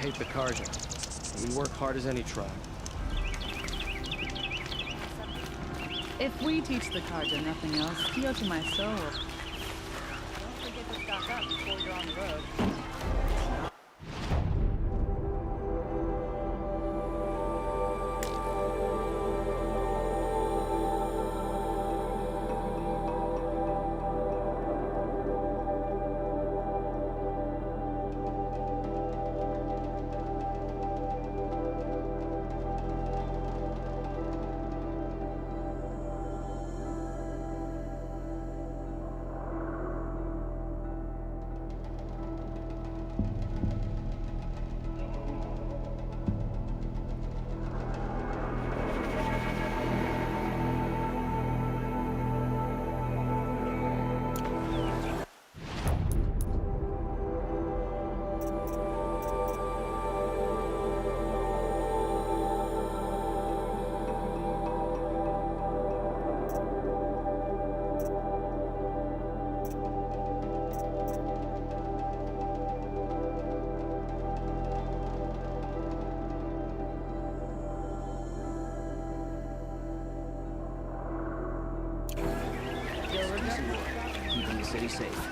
hate the Karja. We work hard as any tribe. If we teach the Karja nothing else, heal to my soul. Don't forget to stock up before you're on the road. Keeping the city safe.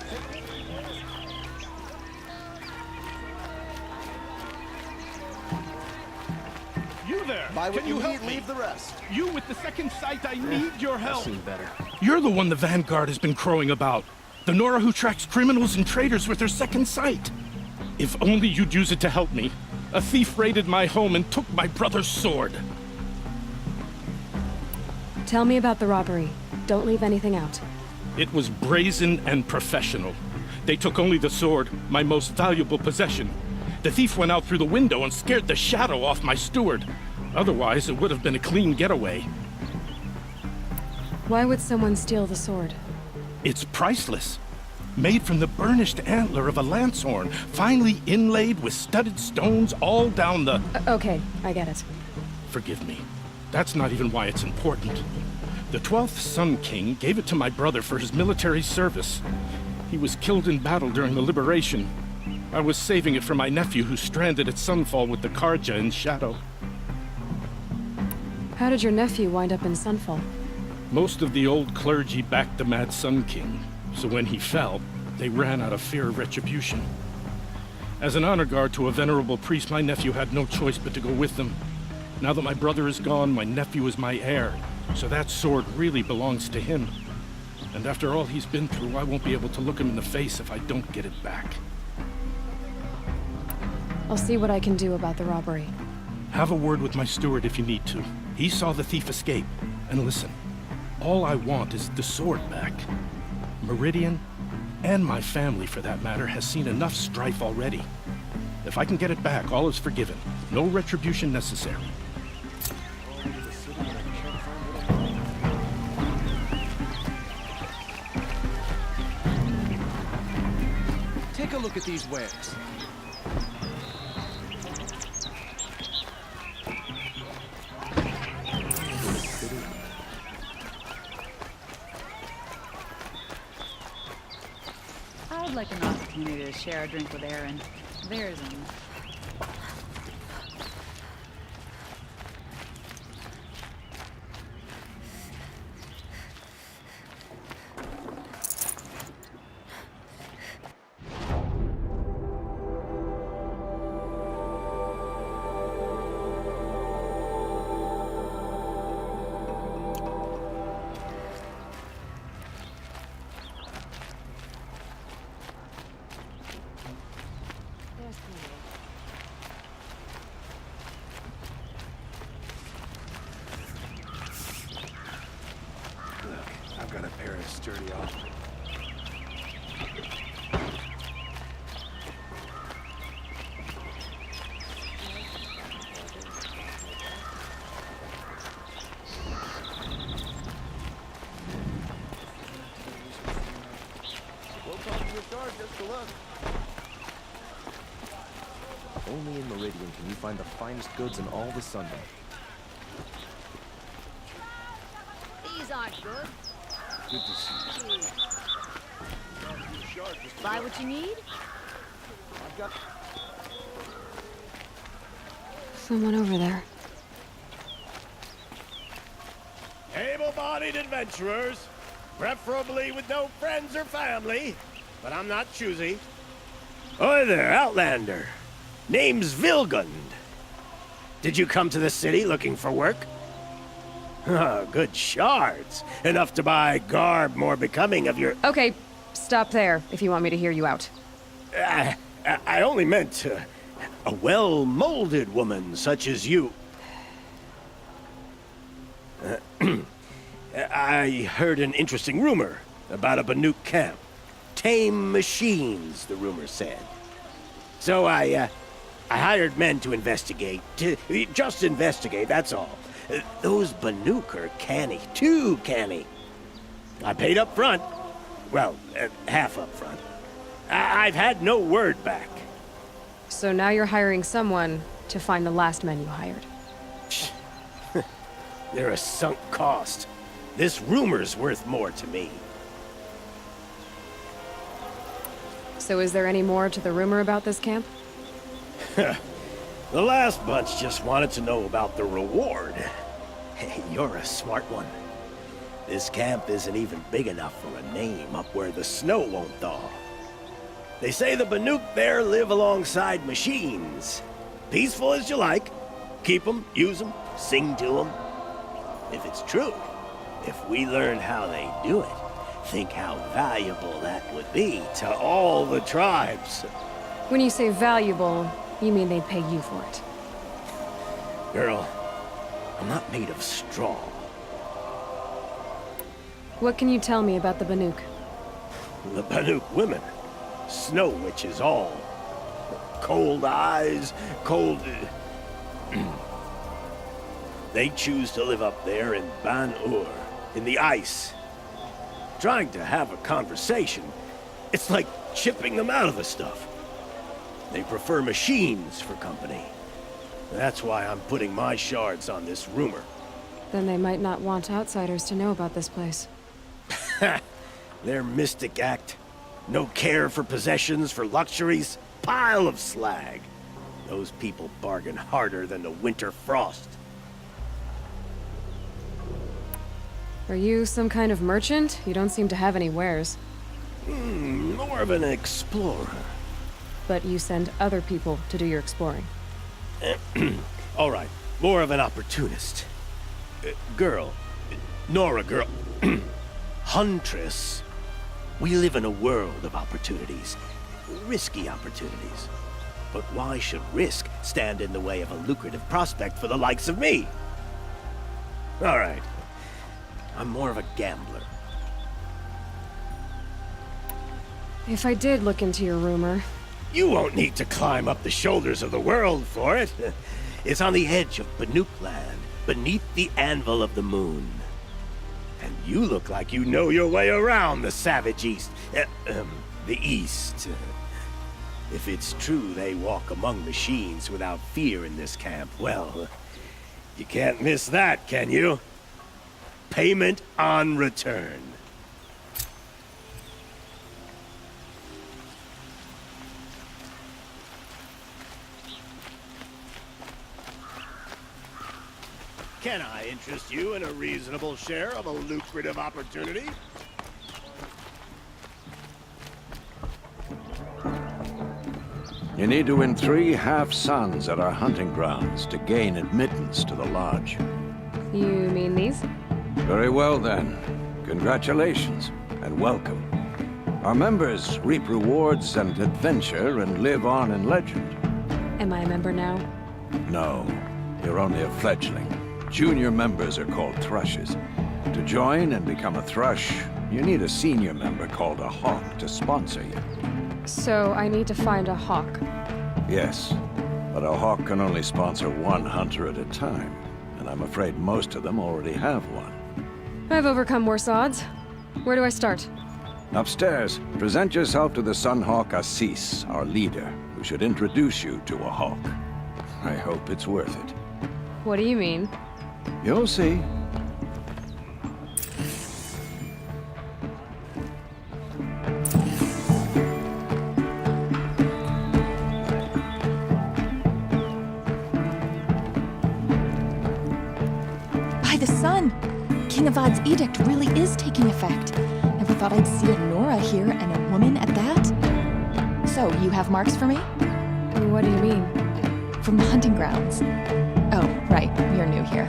You there! Buy what Can you help need, me? leave the rest. You with the second sight, I need your I've help! seen better. You're the one the Vanguard has been crowing about. The Nora who tracks criminals and traitors with her second sight. If only you'd use it to help me. A thief raided my home and took my brother's sword. Tell me about the robbery. Don't leave anything out. It was brazen and professional. They took only the sword, my most valuable possession. The thief went out through the window and scared the shadow off my steward. Otherwise, it would have been a clean getaway. Why would someone steal the sword? It's priceless. Made from the burnished antler of a lancehorn, finely inlaid with studded stones all down the... Okay, I get it. Forgive me. That's not even why it's important. The 12th Sun King gave it to my brother for his military service. He was killed in battle during the Liberation. I was saving it for my nephew who's stranded at Sunfall with the Karja in Shadow. How did your nephew wind up in Sunfall? Most of the old clergy backed the Mad Sun King, so when he fell, they ran out of fear of retribution. As an honor guard to a venerable priest, my nephew had no choice but to go with them. Now that my brother is gone, my nephew is my heir, so that sword really belongs to him. And after all he's been through, I won't be able to look him in the face if I don't get it back. I'll see what I can do about the robbery. Have a word with my steward if you need to. He saw the thief escape. And listen, all I want is the sword back. Meridian, and my family for that matter, has seen enough strife already. If I can get it back, all is forgiven. No retribution necessary. Take a look at these wares. I'd like an opportunity to share a drink with Aaron. Fearsome. I've got a pair of sturdy offers. Only in Meridian can you find the finest goods in all the Sunday. These aren't good. Good to see you. Buy what you need? I've got... Someone over there. Able-bodied adventurers, preferably with no friends or family, but I'm not choosy. Oi there, Outlander. Name's Vilgund. Did you come to the city looking for work? Ah, good shards. Enough to buy garb more becoming of your... Okay, stop there if you want me to hear you out. I only meant a well-molded woman such as you. I heard an interesting rumor about a Banuk camp. Tame machines, the rumor said. So I hired men to investigate. Just investigate, that's all. Those Banuk are canny, too canny. I paid up front. Well, half up front. I've had no word back. So now you're hiring someone to find the last men you hired. They're a sunk cost. This rumor's worth more to me. So is there any more to the rumor about this camp? The last bunch just wanted to know about the reward. Hey, you're a smart one. This camp isn't even big enough for a name up where the snow won't thaw. They say the Banuk there live alongside machines. Peaceful as you like. Keep them, use them, sing to them. If it's true, if we learn how they do it, think how valuable that would be to all the tribes. When you say valuable, you mean they'd pay you for it. Girl, I'm not made of straw. What can you tell me about the Banuk? The Banuk women. Snow witches all. Cold eyes, cold... They choose to live up there in Ban-Ur, in the ice. Trying to have a conversation, it's like chipping them out of the stuff. They prefer machines for company. That's why I'm putting my shards on this rumor. Then they might not want outsiders to know about this place. Their mystic act. No care for possessions, for luxuries. Pile of slag. Those people bargain harder than the winter frost. Are you some kind of merchant? You don't seem to have any wares. More of an explorer. But you send other people to do your exploring. All right, more of an opportunist. Girl. Nora girl. Huntress. We live in a world of opportunities. Risky opportunities. But why should risk stand in the way of a lucrative prospect for the likes of me? All right. I'm more of a gambler. If I did look into your rumor... You won't need to climb up the shoulders of the world for it. It's on the edge of Banuk land, beneath the anvil of the moon. And you look like you know your way around the savage east. The east. If it's true they walk among machines without fear in this camp, well, you can't miss that, can you? Payment on return. Can I interest you in a reasonable share of a lucrative opportunity? You need to win 3 half-suns at our hunting grounds to gain admittance to the lodge. You mean these? Very well, then. Congratulations, and welcome. Our members reap rewards and adventure and live on in legend. Am I a member now? No, you're only a fledgling. Junior members are called thrushes. To join and become a thrush, you need a senior member called a hawk to sponsor you. So I need to find a hawk. Yes, but a hawk can only sponsor 1 hunter at a time, and I'm afraid most of them already have one. I've overcome worse odds. Where do I start? Upstairs, present yourself to the Sunhawk Assis, our leader, who should introduce you to a hawk. I hope it's worth it. What do you mean? You'll see. the sun! King Avad's edict really is taking effect. Never thought I'd see a Nora here, and a woman at that. So, you have marks for me? What do you mean? From the hunting grounds. Oh, right, you're new here.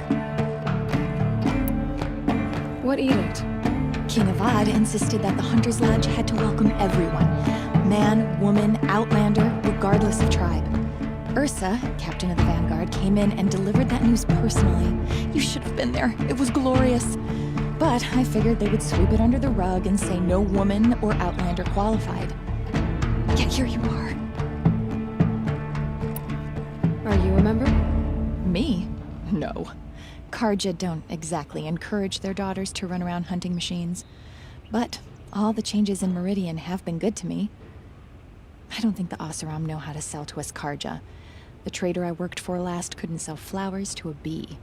What edict? King Avad insisted that the Hunter's Lodge had to welcome everyone. Man, woman, outlander, regardless of tribe. Ursa, captain of the Vanguard, came in and delivered that news personally. You should have been there. It was glorious. But I figured they would sweep it under the rug and say no woman or outlander qualified. Yet here you are. Are you a member? Me? No. Karja don't exactly encourage their daughters to run around hunting machines. But all the changes in Meridian have been good to me. I don't think the Oseram know how to sell to us Karja. The trader I worked for last couldn't sell flowers to a bee.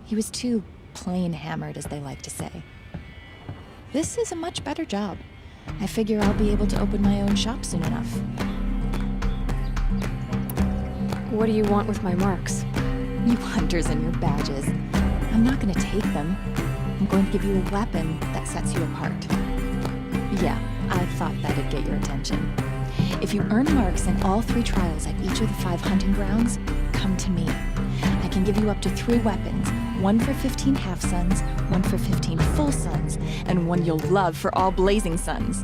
He was too plain hammered, as they like to say. This is a much better job. I figure I'll be able to open my own shop soon enough. What do you want with my marks? You hunters and your badges. I'm not gonna take them. I'm going to give you a weapon that sets you apart. Yeah, I thought that'd get your attention. If you earn marks in all 3 trials at each of the 5 hunting grounds, come to me. I can give you up to 3 weapons, one for 15 half-suns, one for 15 full suns, and one you'll love for all blazing suns.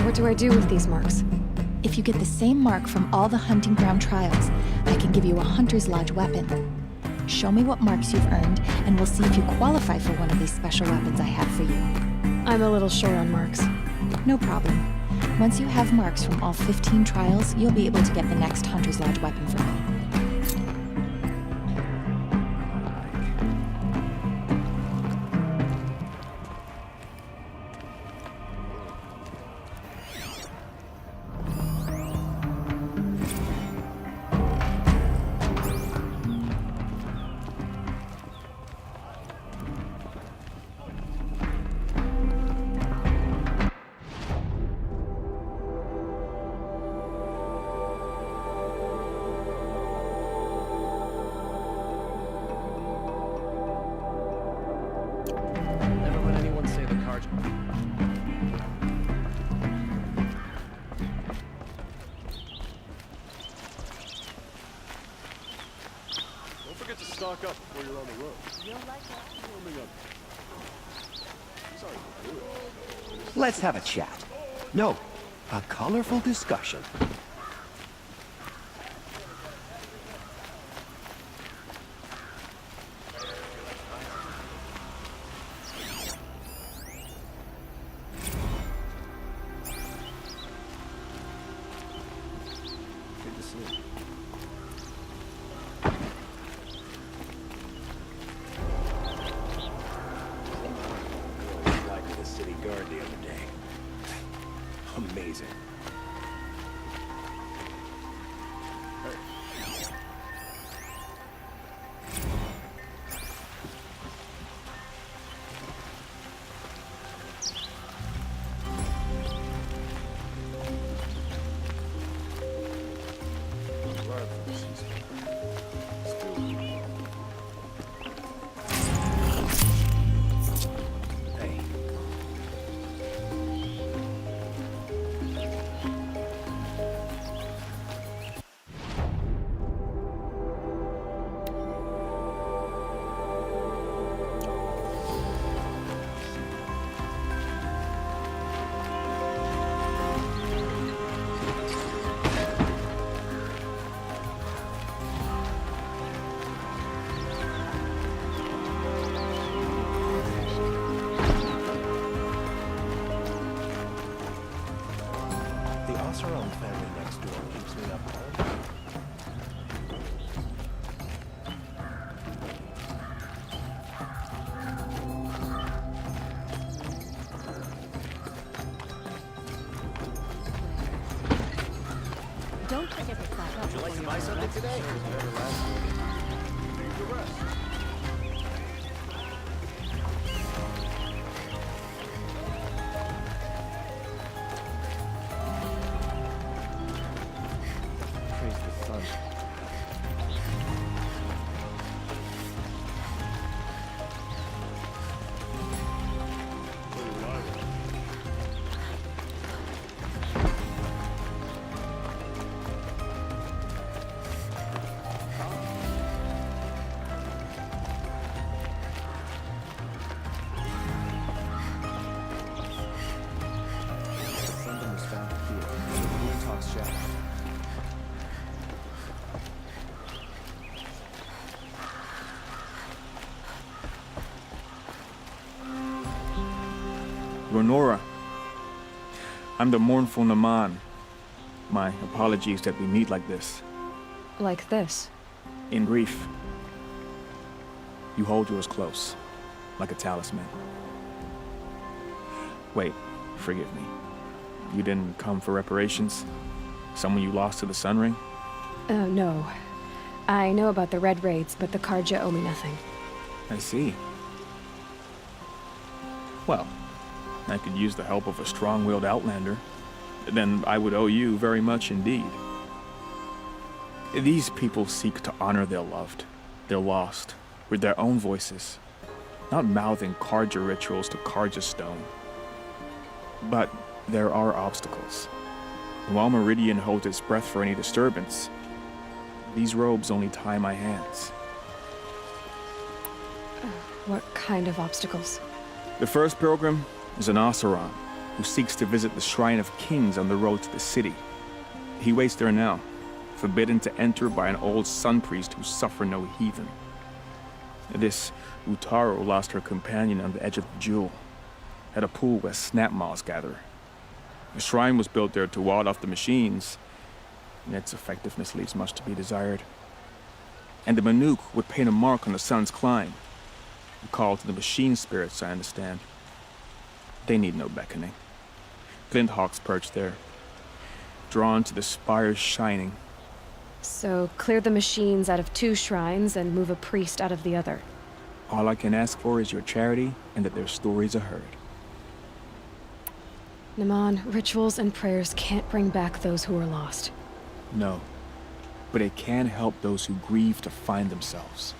What do I do with these marks? If you get the same mark from all the hunting ground trials, I can give you a Hunter's Lodge weapon. Show me what marks you've earned, and we'll see if you qualify for one of these special weapons I have for you. I'm a little short on marks. No problem. Once you have marks from all 15 trials, you'll be able to get the next Hunter's Lodge weapon from me. Never let anyone say the cards. Don't forget to stock up before you're on the road. Warming up. Sorry to do it. Let's have a chat. No, a colorful discussion. Good to see you. Like the city guard the other day. Amazing. Hey. The Oseram family next door keeps me up all night. Don't forget to stock up. Would you like to buy something today? Leave the rest. Praise the sun. Granora. I'm the mournful Naman. My apologies that we meet like this. Like this. In grief. You hold yours close, like a talisman. Wait, forgive me. You didn't come for reparations? Someone you lost to the Sun Ring? No. I know about the Red Raids, but the Karja owe me nothing. I see. Well, I could use the help of a strong-willed outlander. Then I would owe you very much indeed. These people seek to honor their loved, their lost, with their own voices, not mouthing Karja rituals to Karja stone. But there are obstacles. And while Meridian holds its breath for any disturbance, these robes only tie my hands. What kind of obstacles? The first pilgrim is an Oseram who seeks to visit the Shrine of Kings on the road to the city. He waits there now, forbidden to enter by an old sun priest who suffer no heathen. This Utaro lost her companion on the edge of the jewel, at a pool where snap moths gather. The shrine was built there to ward off the machines, and its effectiveness leaves much to be desired. And the Manuk would paint a mark on the sun's climb, a call to the machine spirits, I understand. They need no beckoning. Glint hawks perch there, drawn to the spires shining. So, clear the machines out of 2 shrines and move a priest out of the other. All I can ask for is your charity and that their stories are heard. Naman, rituals and prayers can't bring back those who are lost. No, but it can help those who grieve to find themselves.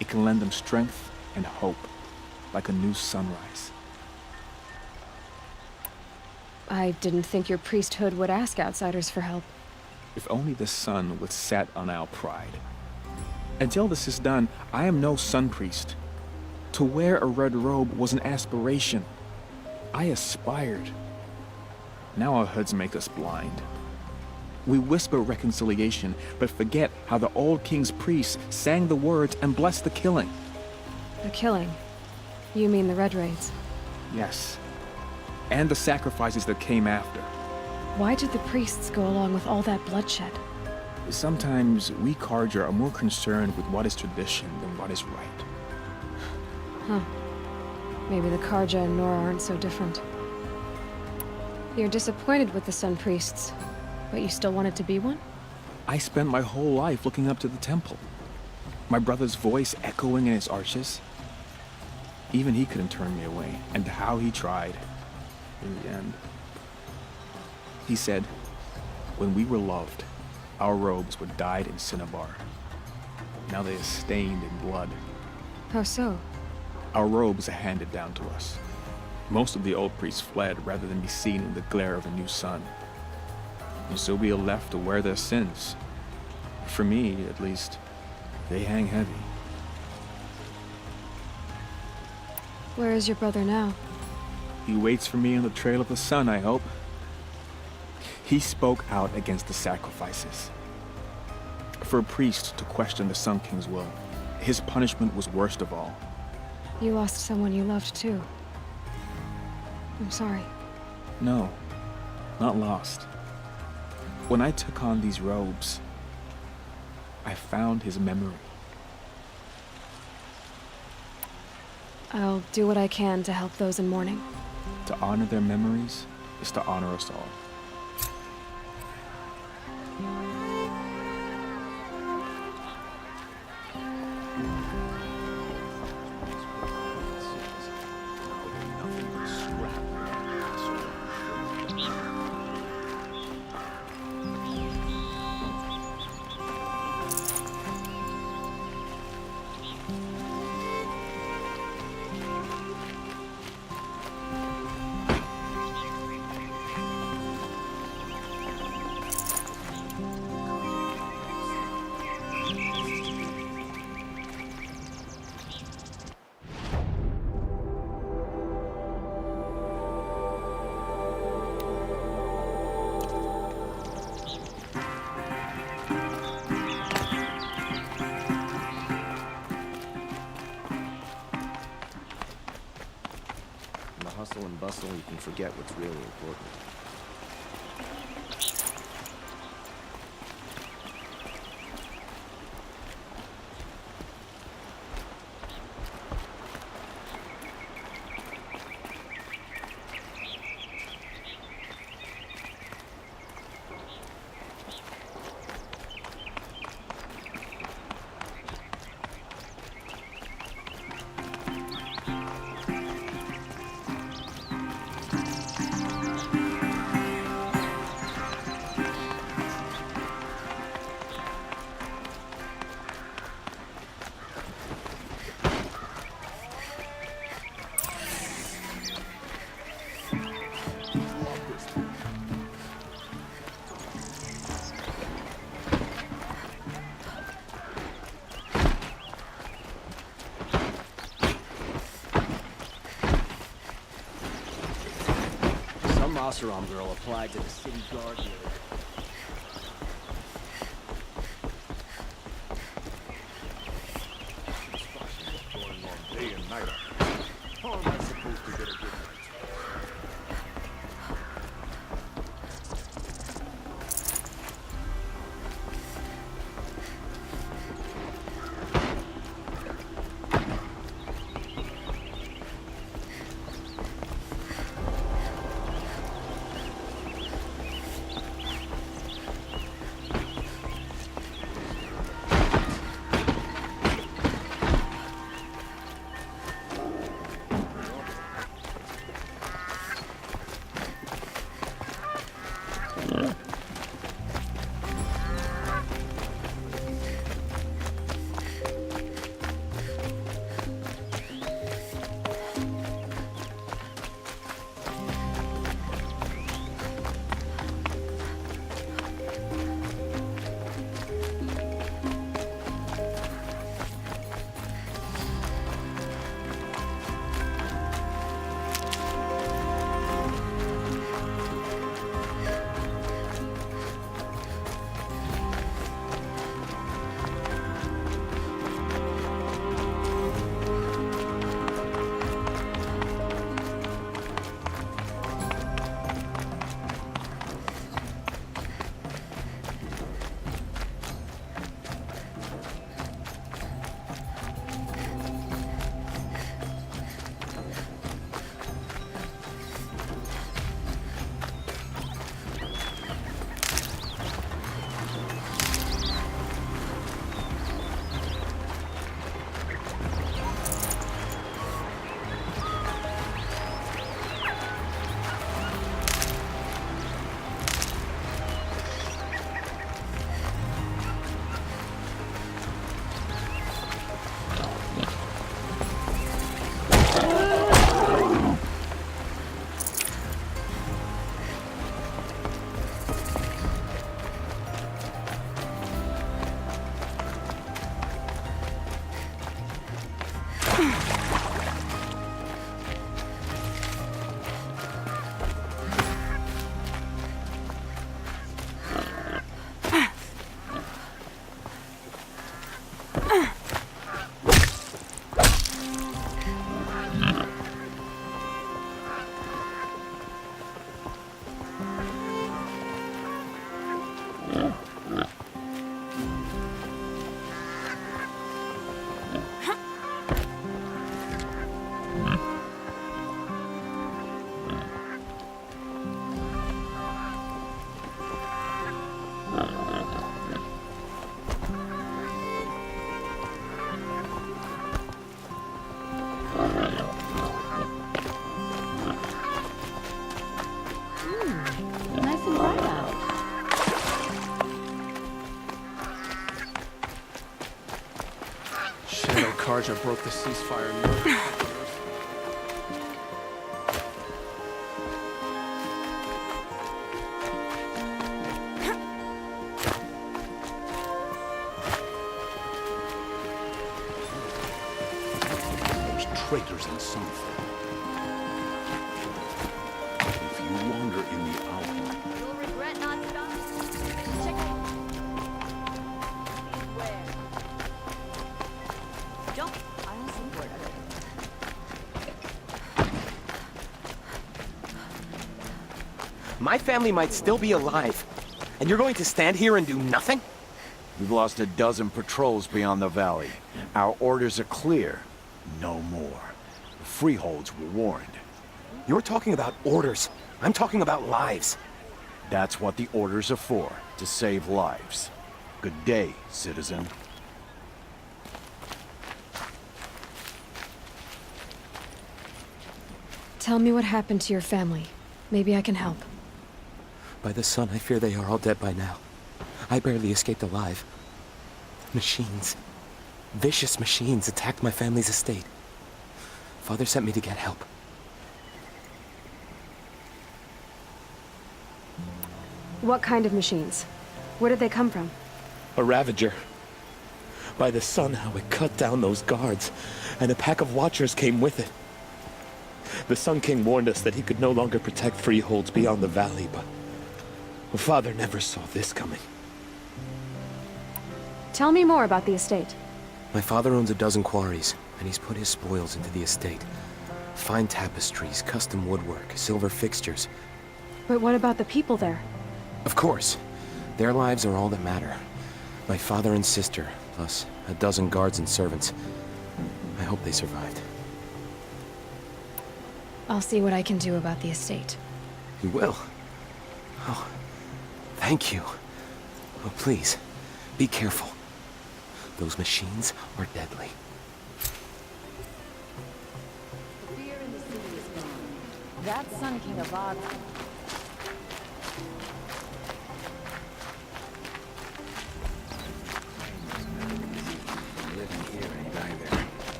It can lend them strength and hope, like a new sunrise. I didn't think your priesthood would ask outsiders for help. If only the sun would set on our pride. Until this is done, I am no sun priest. To wear a red robe was an aspiration. I aspired. Now our hoods make us blind. We whisper reconciliation, but forget how the old king's priests sang the words and blessed the killing. The killing? You mean the Red Raids? Yes. And the sacrifices that came after. Why did the priests go along with all that bloodshed? Sometimes we Karja are more concerned with what is tradition than what is right. Huh. Maybe the Karja and Nora aren't so different. You're disappointed with the Sun Priests, but you still wanted to be one? I spent my whole life looking up to the temple. My brother's voice echoing in its arches. Even he couldn't turn me away, and how he tried. In the end. He said, when we were loved, our robes were dyed in cinnabar. Now they are stained in blood. How so? Our robes are handed down to us. Most of the old priests fled rather than be seen in the glare of a new sun. And so we are left to wear their sins. For me, at least, they hang heavy. Where is your brother now? He waits for me on the trail of the sun, I hope. He spoke out against the sacrifices. For a priest to question the Sun King's will, his punishment was worst of all. You lost someone you loved too. I'm sorry. No, not lost. When I took on these robes, I found his memory. I'll do what I can to help those in mourning. To honor their memories is to honor us all. hustle, you can forget what's really important. Some Oseram girl applied to the city guard the other day. Going on day and night. How am I supposed to get a good night's Nice and bright out. Shadow Karja broke the ceasefire in Europe. There's traitors in some form. If you wander in the outline, You'll regret not stopping. Check it. Where? Don't. I don't see where. My family might still be alive. And you're going to stand here and do nothing? We've lost a dozen patrols beyond the valley. Our orders are clear. No more. The freeholds were warned. You're talking about orders. I'm talking about lives. That's what the orders are for, to save lives. Good day, citizen. Tell me what happened to your family. Maybe I can help. By the sun, I fear they are all dead by now. I barely escaped alive. Machines. Vicious machines attacked my family's estate. Father sent me to get help. What kind of machines? Where did they come from? A Ravager. By the sun, how it cut down those guards, and a pack of watchers came with it. The Sun King warned us that he could no longer protect freeholds beyond the valley, but Father never saw this coming. Tell me more about the estate. My father owns a dozen quarries, and he's put his spoils into the estate. Fine tapestries, custom woodwork, silver fixtures. But what about the people there? Of course. Their lives are all that matter. My father and sister, plus a dozen guards and servants. I hope they survived. I'll see what I can do about the estate. You will? Oh, thank you. Oh, please, be careful. Those machines are deadly. The fear in the city is gone. That Sun King of odds.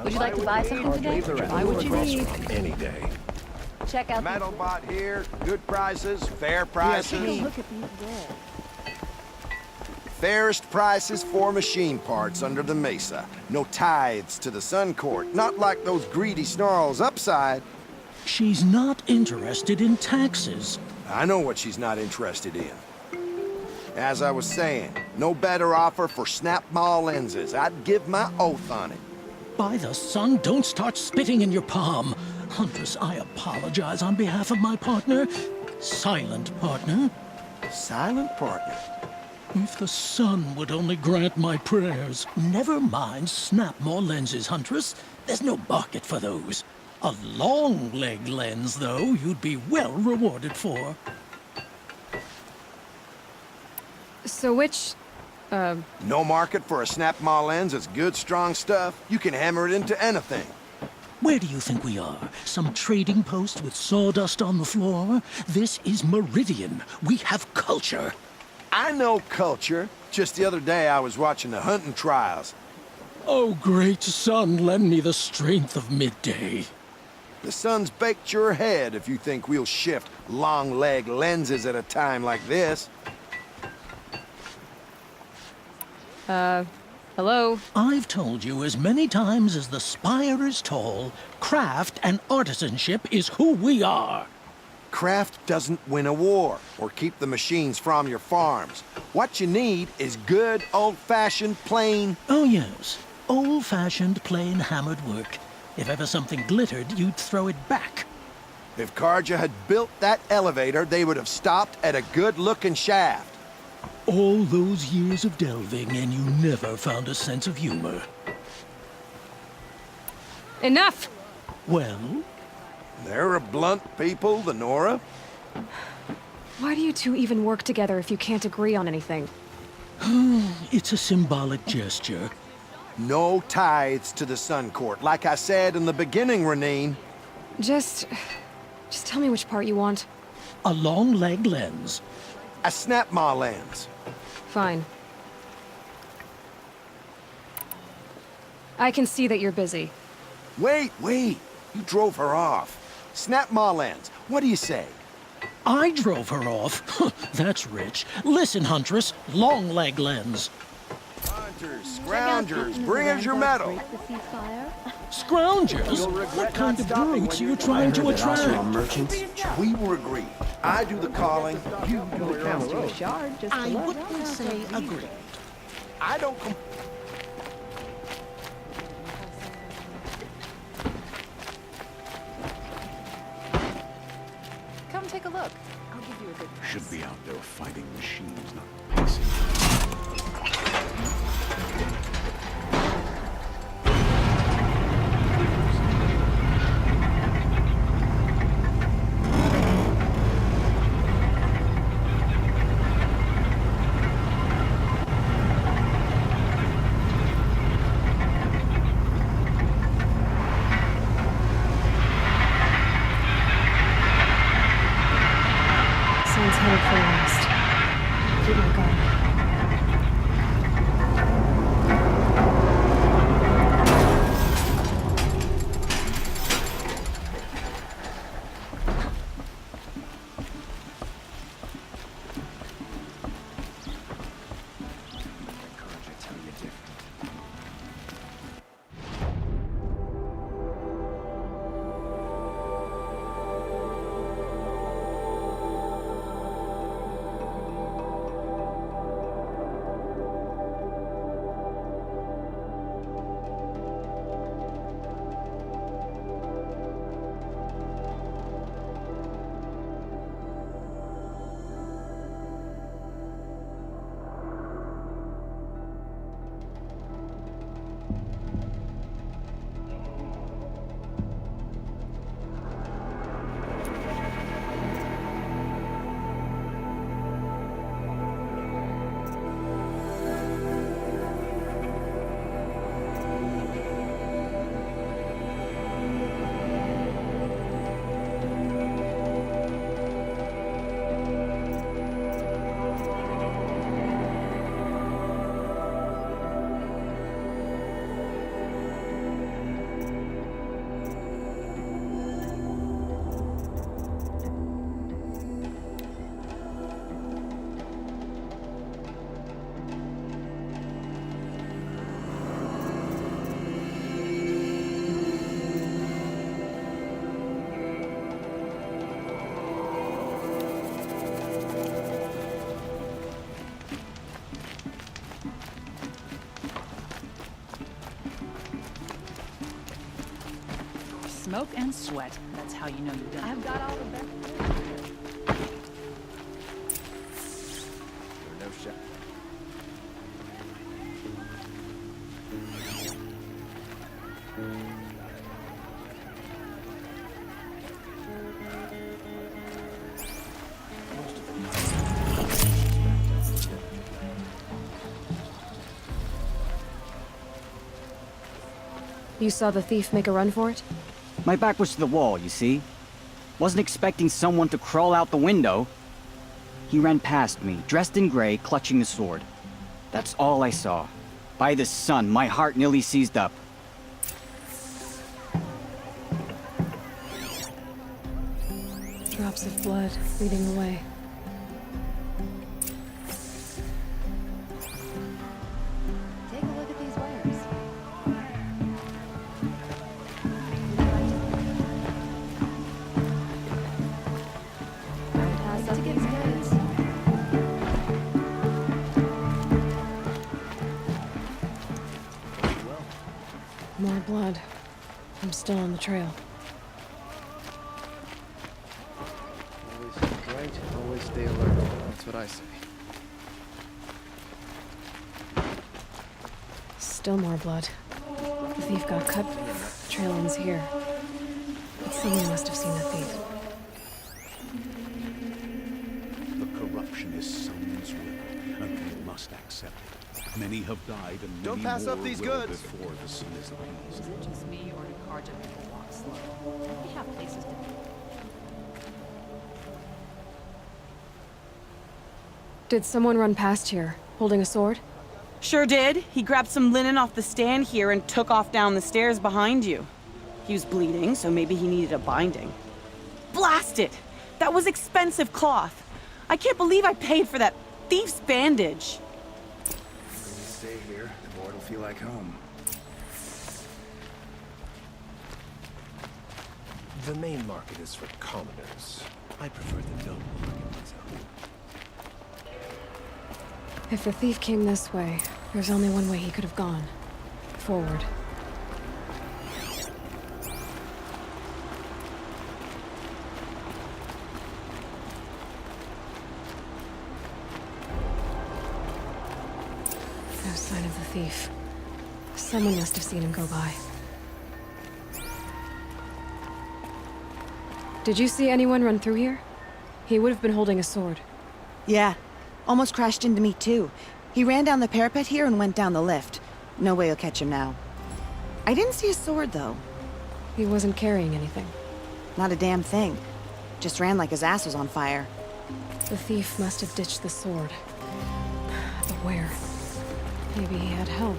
Would you like to buy something today? Buy what you need. Any day. Check out Metal bot here. Good prices, fair prices. Look at these there. Fairest prices for machine parts under the mesa. No tithes to the Sun Court. Not like those greedy snarls upside. She's not interested in taxes. I know what she's not interested in. As I was saying, no better offer for snap-maw lenses. I'd give my oath on it. By the sun, don't start spitting in your palm. Huntress, I apologize on behalf of my partner. Silent partner. Silent partner? If the sun would only grant my prayers. Never mind snap-maw lenses, Huntress. There's no market for those. A long-leg lens, though, you'd be well rewarded for. So which, No market for a snap-maw lens is good, strong stuff. You can hammer it into anything. Where do you think we are? Some trading post with sawdust on the floor? This is Meridian. We have culture. I know culture. Just the other day I was watching the hunting trials. Oh, great sun, lend me the strength of midday. The sun's baked your head if you think we'll shift long-leg lenses at a time like this. hello? I've told you as many times as the spire is tall, craft and artisanship is who we are. Craft doesn't win a war or keep the machines from your farms. What you need is good, old-fashioned, plain... Oh, yes. Old-fashioned, plain hammered work. If ever something glittered, you'd throw it back. If Karja had built that elevator, they would have stopped at a good-looking shaft. All those years of delving, and you never found a sense of humor. Enough! Well? They're a blunt people, the Nora. Why do you two even work together if you can't agree on anything? It's a symbolic gesture. No tithes to the Sun Court, like I said in the beginning, Renine. Just tell me which part you want. A long-leg lens. A snap-maw lens. Fine. I can see that you're busy. Wait. You drove her off. Snap-maw lens. What do you say? I drove her off? That's rich. Listen, Huntress. Long-leg lens. Hunters, scroungers, bring us your metal. Scroungers? What kind of brutes are you trying to attract? Merchants. We will agree. I do the calling, you do the counting. I wouldn't say agreed. I don't... Come take a look. I'll give you a good price. Should be out there fighting machines, not pacing. Someone's headed for the west. Keep my guard. Smoke and sweat. That's how you know you've done it. I've got all the best. No shot. You saw the thief make a run for it? My back was to the wall, you see? Wasn't expecting someone to crawl out the window. He ran past me, dressed in gray, clutching the sword. That's all I saw. By the sun, my heart nearly seized up. Drops of blood leading the way. Take a look at these wires. Pass up these goods. More blood. I'm still on the trail. Always think right, always stay alert. That's what I say. Still more blood. The thief got cut. The trail ends here. But someone must have seen the thief. The corruption is someone's will, and we must accept it. Many have died, and Don't many pass more up these will goods. before the sun is appeased. Is it just me, or do Karja people walk slow? We have places to be. Did someone run past here, holding a sword? Sure did. He grabbed some linen off the stand here and took off down the stairs behind you. He was bleeding, so maybe he needed a binding. Blast it! That was expensive cloth. I can't believe I paid for that thief's bandage. The more we stay here, the more it'll feel like home. The main market is for commoners. I prefer the noble market myself. If the thief came this way, there's only one way he could have gone. Forward. sign of the thief. Someone must have seen him go by. Did you see anyone run through here? He would have been holding a sword. Yeah. Almost crashed into me, too. He ran down the parapet here and went down the lift. No way you'll catch him now. I didn't see a sword, though. He wasn't carrying anything. Not a damn thing. Just ran like his ass was on fire. The thief must have ditched the sword. But where? Maybe he had help.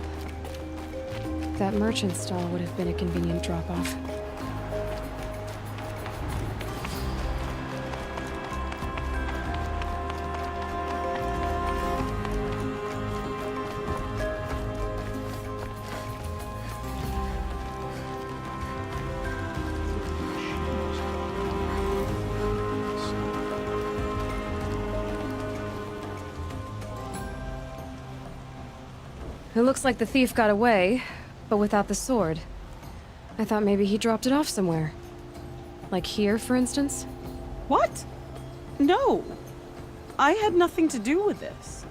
That merchant stall would have been a convenient drop-off. It looks like the thief got away, but without the sword. I thought maybe he dropped it off somewhere. Like here, for instance? What? No. I had nothing to do with this.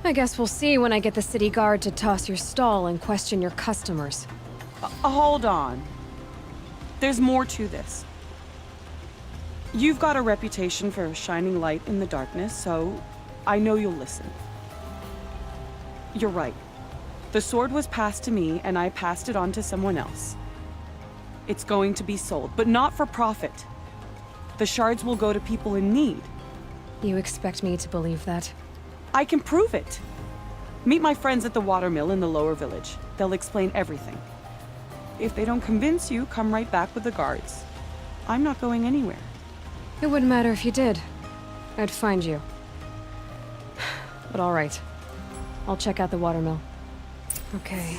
I guess we'll see when I get the city guard to toss your stall and question your customers. Hold on. There's more to this. You've got a reputation for shining light in the darkness, so I know you'll listen. You're right. The sword was passed to me, and I passed it on to someone else. It's going to be sold, but not for profit. The shards will go to people in need. You expect me to believe that? I can prove it. Meet my friends at the watermill in the lower village. They'll explain everything. If they don't convince you, come right back with the guards. I'm not going anywhere. It wouldn't matter if you did. I'd find you. But all right. I'll check out the watermill. Okay.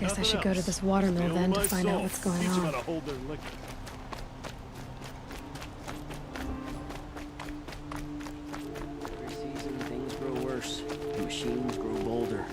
Guess I should go to this watermill then to find out what's going on. Every season, things grow worse. The machines grow bolder.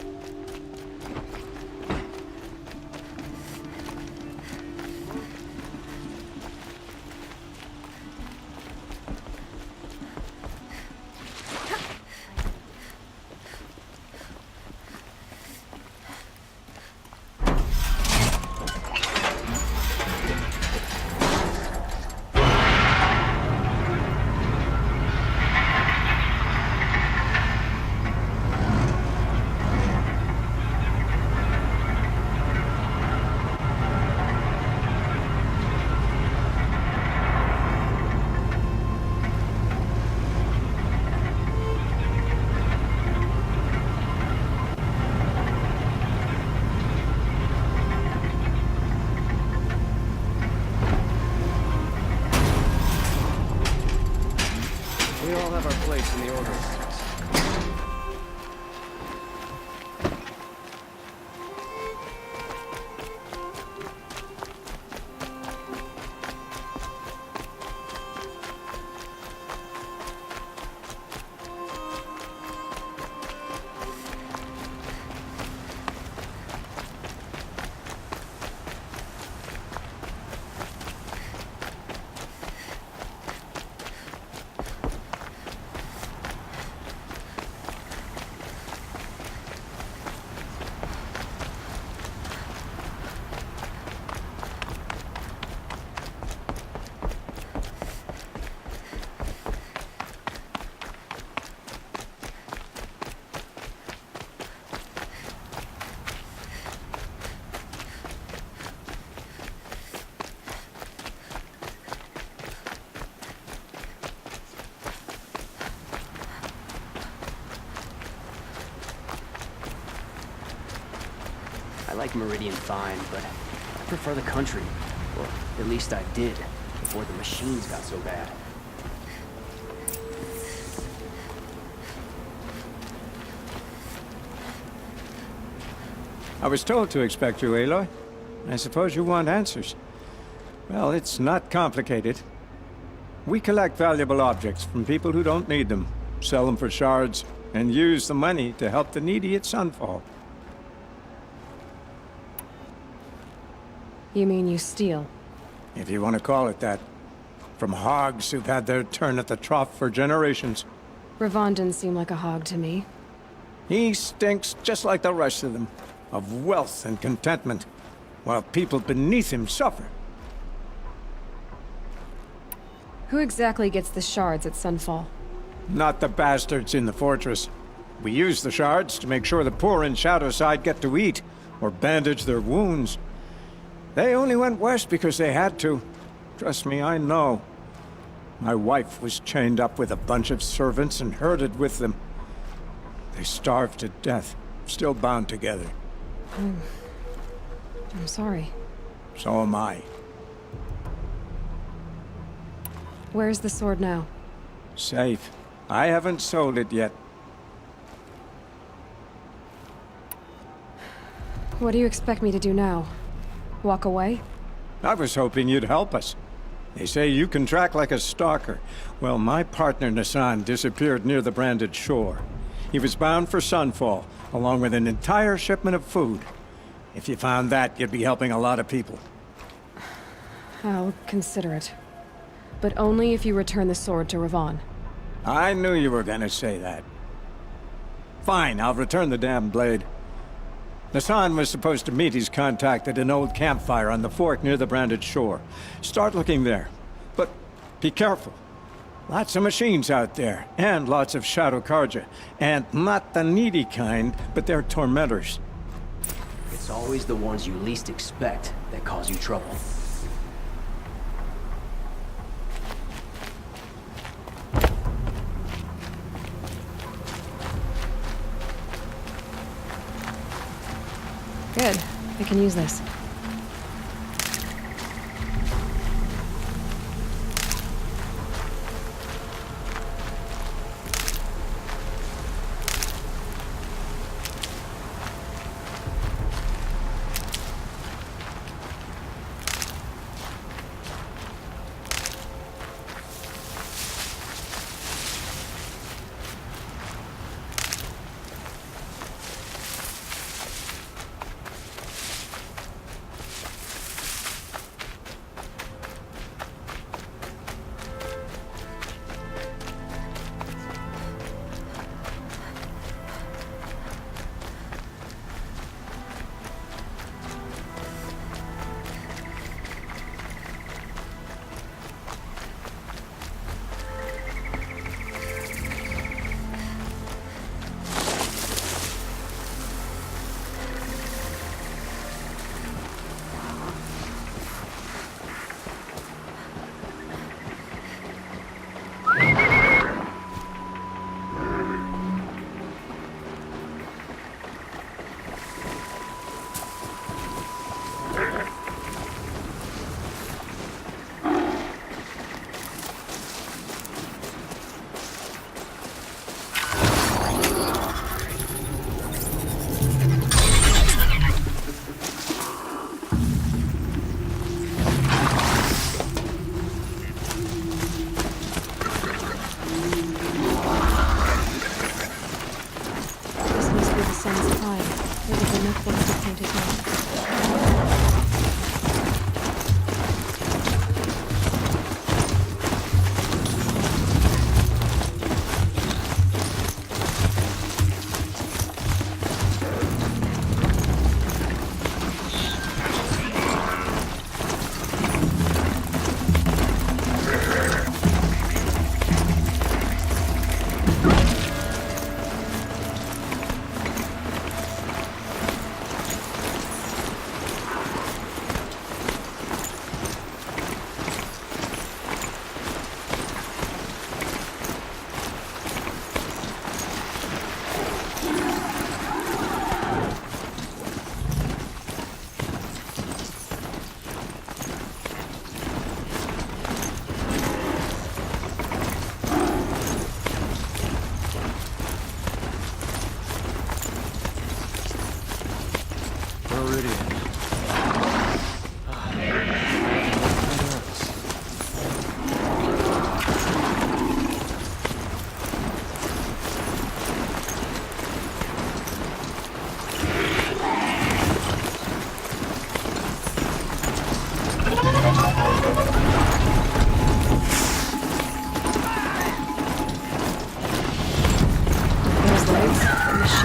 We all have our place in the order of things. I like Meridian fine, but I prefer the country. Or at least I did, before the machines got so bad. I was told to expect you, Aloy. I suppose you want answers. Well, it's not complicated. We collect valuable objects from people who don't need them, sell them for shards, and use the money to help the needy at Sunfall. You mean you steal? If you want to call it that. From hogs who've had their turn at the trough for generations. Ravon didn't seem like a hog to me. He stinks just like the rest of them, of wealth and contentment, while people beneath him suffer. Who exactly gets the shards at Sunfall? Not the bastards in the fortress. We use the shards to make sure the poor in Shadowside get to eat, or bandage their wounds. They only went west because they had to. Trust me, I know. My wife was chained up with a bunch of servants and herded with them. They starved to death, still bound together. I'm sorry. So am I. Where's the sword now? Safe. I haven't sold it yet. What do you expect me to do now? Walk away? I was hoping you'd help us. They say you can track like a stalker. Well, my partner Nassan disappeared near the branded shore. He was bound for Sunfall, along with an entire shipment of food. If you found that, you'd be helping a lot of people. I'll consider it. But only if you return the sword to Ravon. I knew you were gonna say that. Fine, I'll return the damn blade. Nassan was supposed to meet his contact at an old campfire on the fork near the branded shore. Start looking there. But be careful. Lots of machines out there, and lots of Shadow Karja. And not the needy kind, but they're tormentors. It's always the ones you least expect that cause you trouble. Good. I can use this.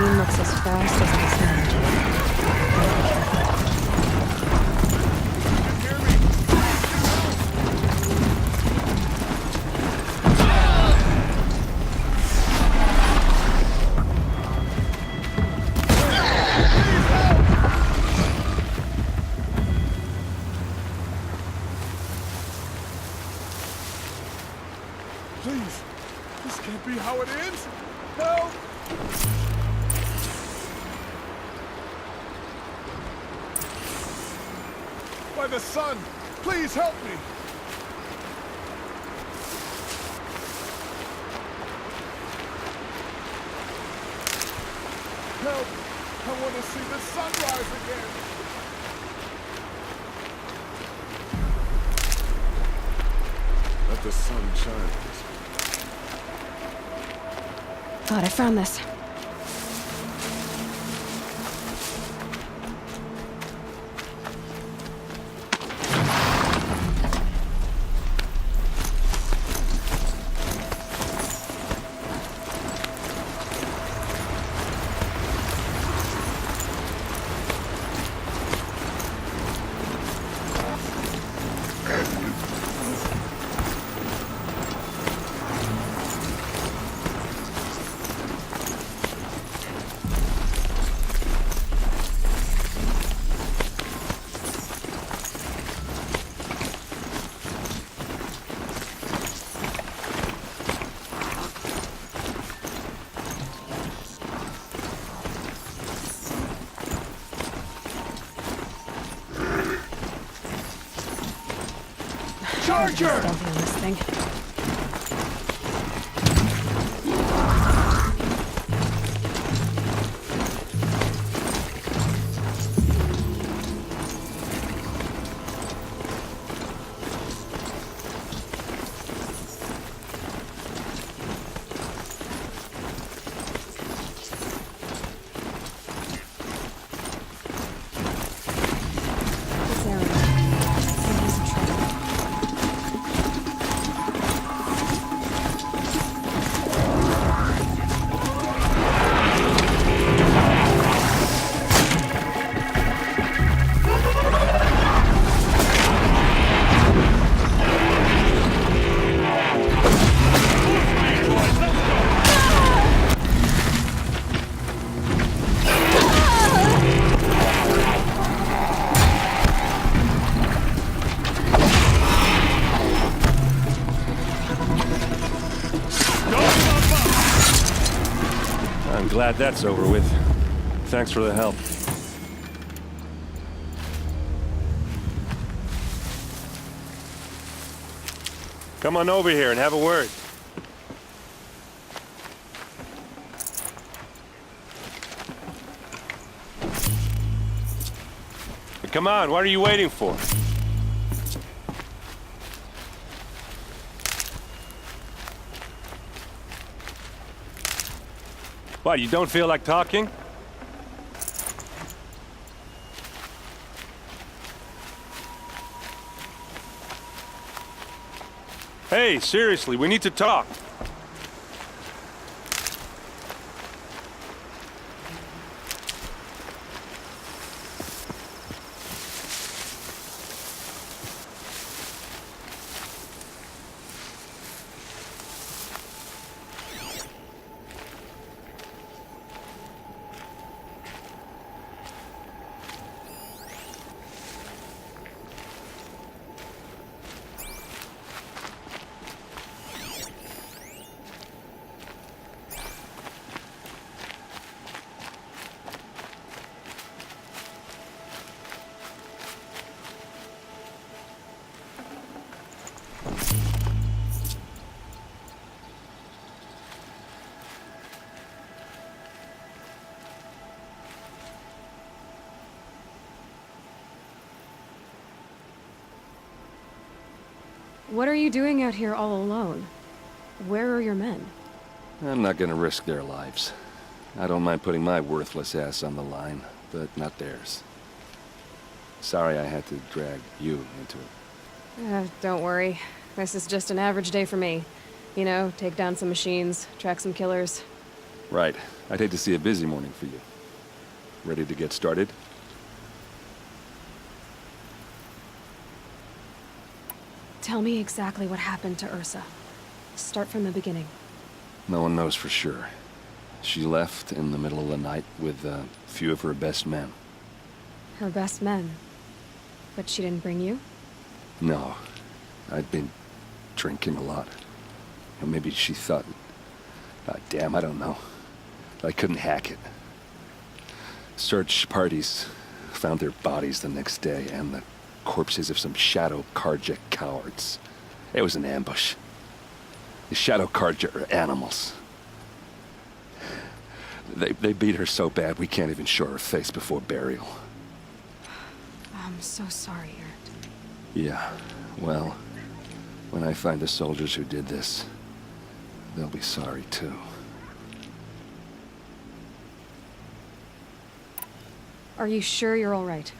machine looks as fast as the sound. Gotta be careful. Please, this can't be how it ends. Help! By the sun, please help me. Help! I want to see the sunrise again. Let the sun shine. Thought I found this. Charger! Stealthy on this thing. This area. He's in trouble. I'm glad that's over with. Thanks for the help. Come on over here and have a word. Come on, what are you waiting for? What, you don't feel like talking? Hey, seriously, we need to talk. What are you doing out here all alone? Where are your men? I'm not gonna risk their lives. I don't mind putting my worthless ass on the line, but not theirs. Sorry I had to drag you into it. Don't worry. This is just an average day for me. You know, take down some machines, track some killers. Right. I'd hate to see a busy morning for you. Ready to get started? Tell me exactly what happened to Ursa. Start from the beginning. No one knows for sure. She left in the middle of the night with a few of her best men. Her best men? But she didn't bring you? No. I'd been drinking a lot. Or maybe she thought... damn, I don't know. I couldn't hack it. Search parties found their bodies the next day, and the corpses of some Shadow Karja cowards. It was an ambush. The Shadow Karja are animals. They beat her so bad we can't even show her face before burial. I'm so sorry, Ert. Yeah, well, when I find the soldiers who did this, they'll be sorry too. Are you sure you're all right?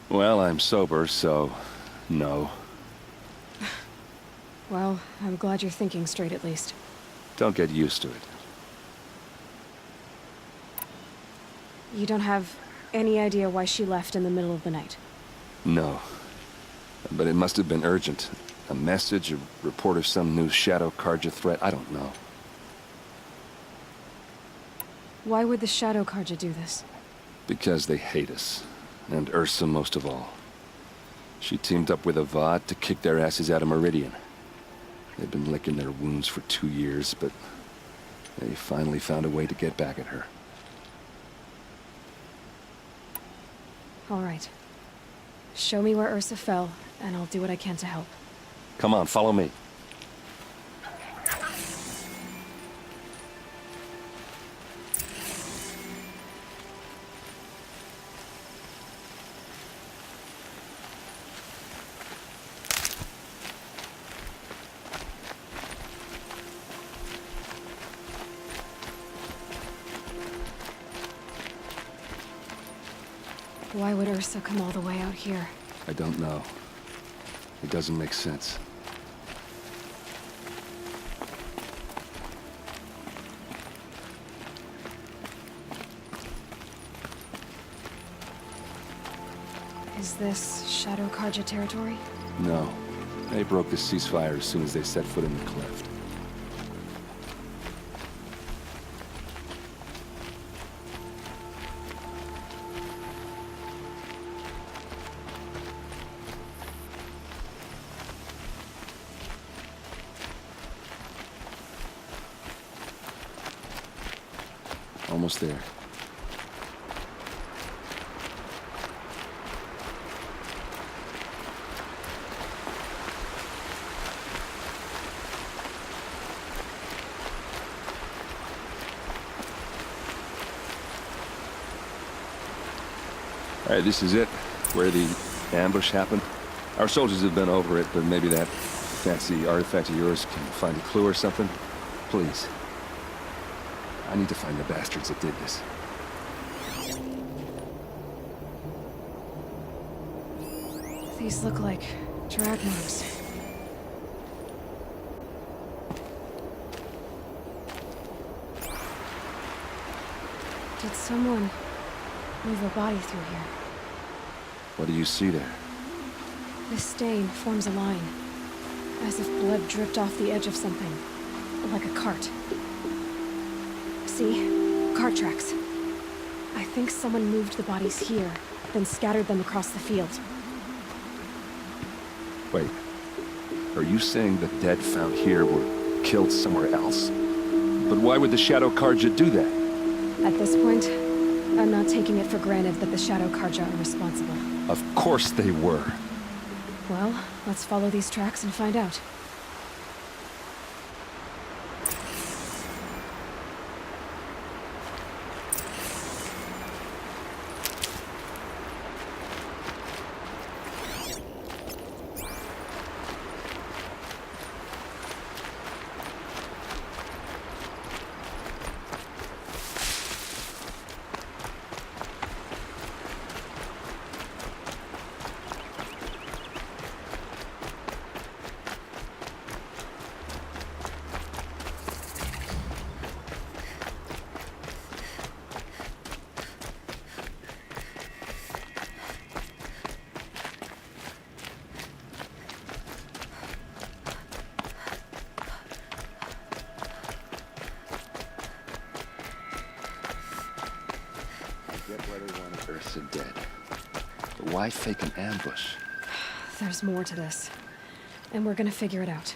Well, I'm sober, so no. Well, I'm glad you're thinking straight at least. Don't get used to it. You don't have any idea why she left in the middle of the night? No. But it must have been urgent. A message, a report of some new Shadow Karja threat, I don't know. Why would the Shadow Karja do this? Because they hate us. And Ursa most of all. She teamed up with Avad to kick their asses out of Meridian. They've been licking their wounds for 2 years, but they finally found a way to get back at her. All right. Show me where Ursa fell, and I'll do what I can to help. Come on, follow me. Why would Ursa come all the way out here? I don't know. It doesn't make sense. Is this Shadow Karja territory? No. They broke the ceasefire as soon as they set foot in the cleft. Almost there. All right, this is it, where the ambush happened. Our soldiers have been over it, but maybe that fancy artifact of yours can find a clue or something. Please. I need to find the bastards that did this. These look like drag marks. Did someone move a body through here? What do you see there? This stain forms a line, as if blood dripped off the edge of something, like a cart. See? Cart tracks. I think someone moved the bodies here, then scattered them across the field. Wait. Are you saying the dead found here were killed somewhere else? But why would the Shadow Karja do that? At this point, I'm not taking it for granted that the Shadow Karja are responsible. Of course they were. Well, let's follow these tracks and find out. Whether one of Earth's dead. But why fake an ambush? There's more to this. And we're gonna figure it out.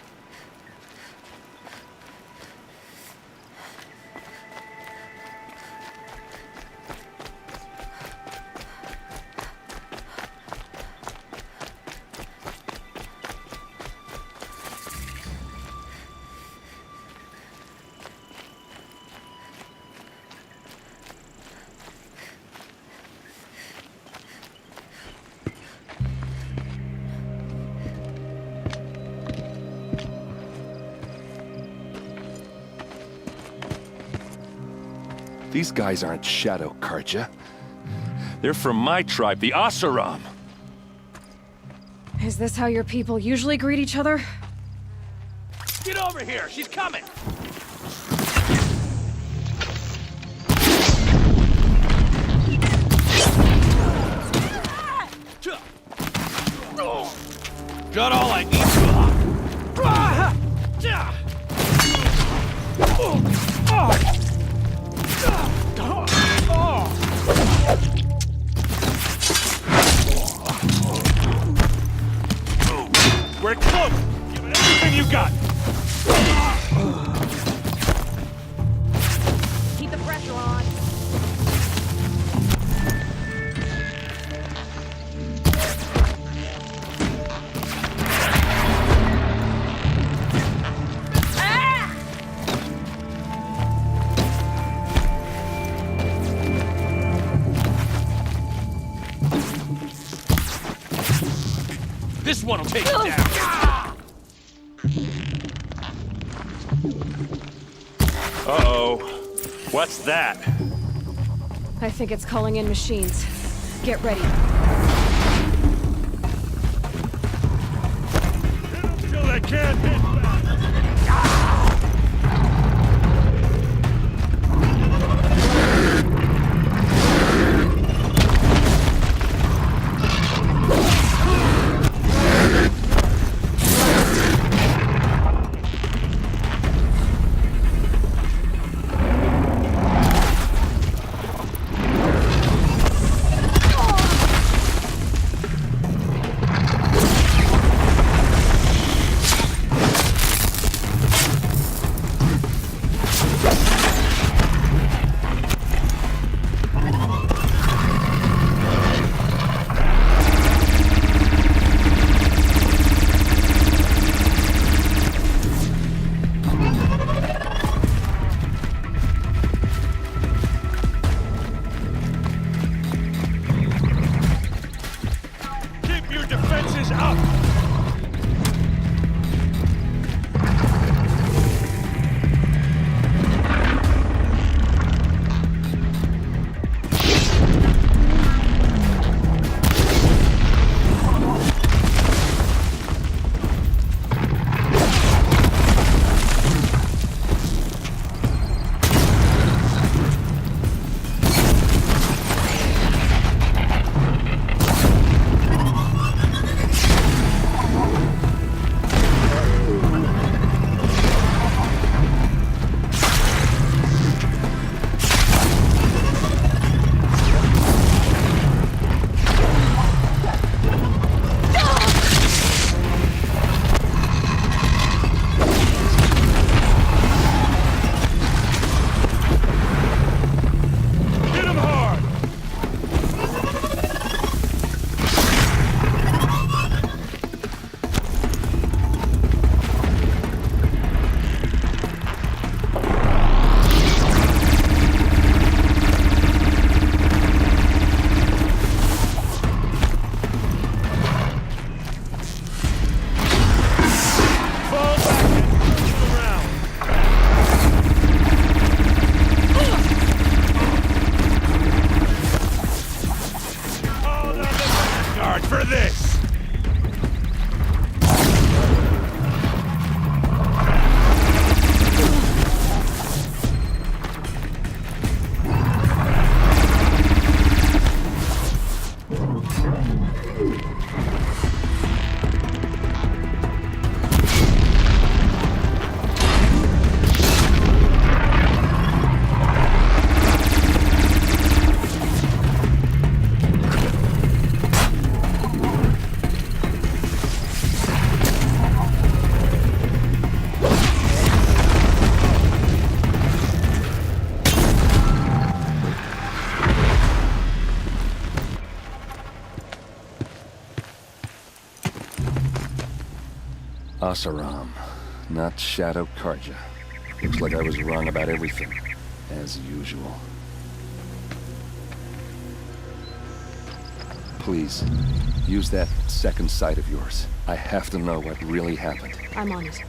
These guys aren't Shadow Karja. They're from my tribe, the Asuram. Is this how your people usually greet each other? Get over here! She's coming! Got all I need. We're close! Give it everything you got! Keep the pressure on. This one'll take it down! Uh-oh. What's that? I think it's calling in machines. Get ready. Till they can't hit back! Asaram, not Shadow Karja. Looks like I was wrong about everything, as usual. Please, use that second sight of yours. I have to know what really happened. I'm on it.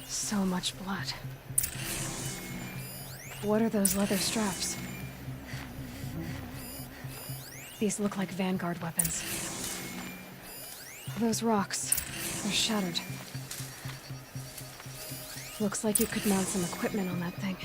So much blood. What are those leather straps? These look like Vanguard weapons. Those rocks, they're shattered. Looks like you could mount some equipment on that thing.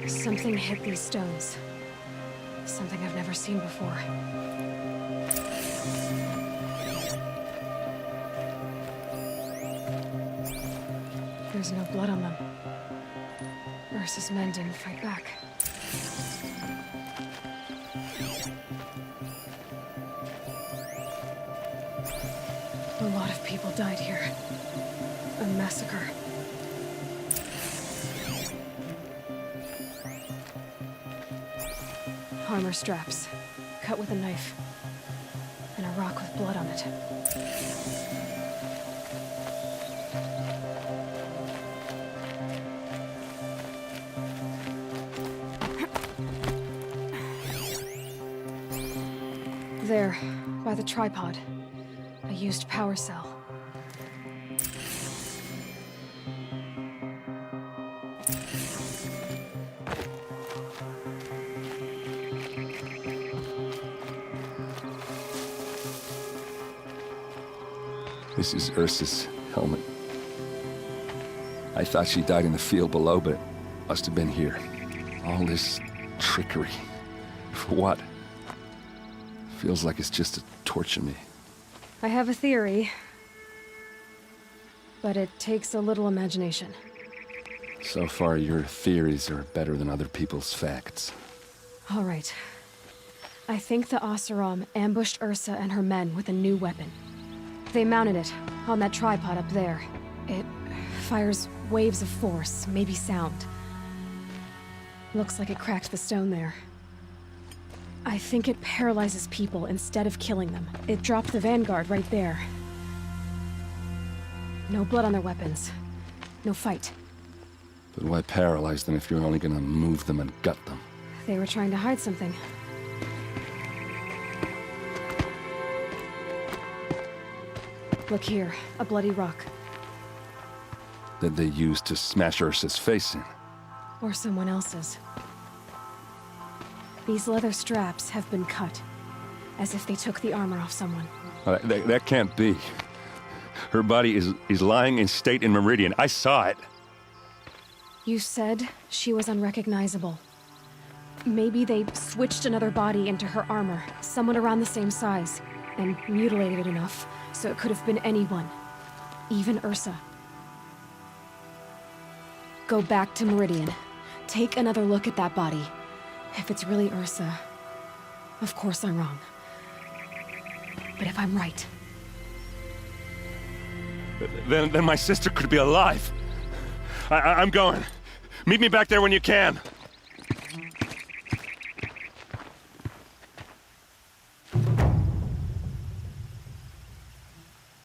Something hit these stones. Something I've never seen before. There's no blood on them. Ursa's men didn't fight back. A lot of people died here. A massacre. Armor straps, cut with a knife, and a rock with blood on it. There, by the tripod, a used power cell. This is Ursa's helmet. I thought she died in the field below, but it must have been here. All this trickery. For what? Feels like it's just to torture me. I have a theory, but it takes a little imagination. So far, your theories are better than other people's facts. All right. I think the Oseram ambushed Ursa and her men with a new weapon. They mounted it on that tripod up there. It fires waves of force, maybe sound. Looks like it cracked the stone there. I think it paralyzes people instead of killing them. It dropped the Vanguard right there. No blood on their weapons. No fight. But why paralyze them if you're only gonna move them and gut them? They were trying to hide something. Look here, a bloody rock. That they used to smash Ursa's face in. Or someone else's. These leather straps have been cut, as if they took the armor off someone. That can't be. Her body is lying in state in Meridian. I saw it. You said she was unrecognizable. Maybe they switched another body into her armor, someone around the same size, and mutilated it enough, so it could have been anyone. Even Ursa. Go back to Meridian. Take another look at that body. If it's really Ursa, of course I'm wrong. But if I'm right... Then my sister could be alive. I'm going. Meet me back there when you can.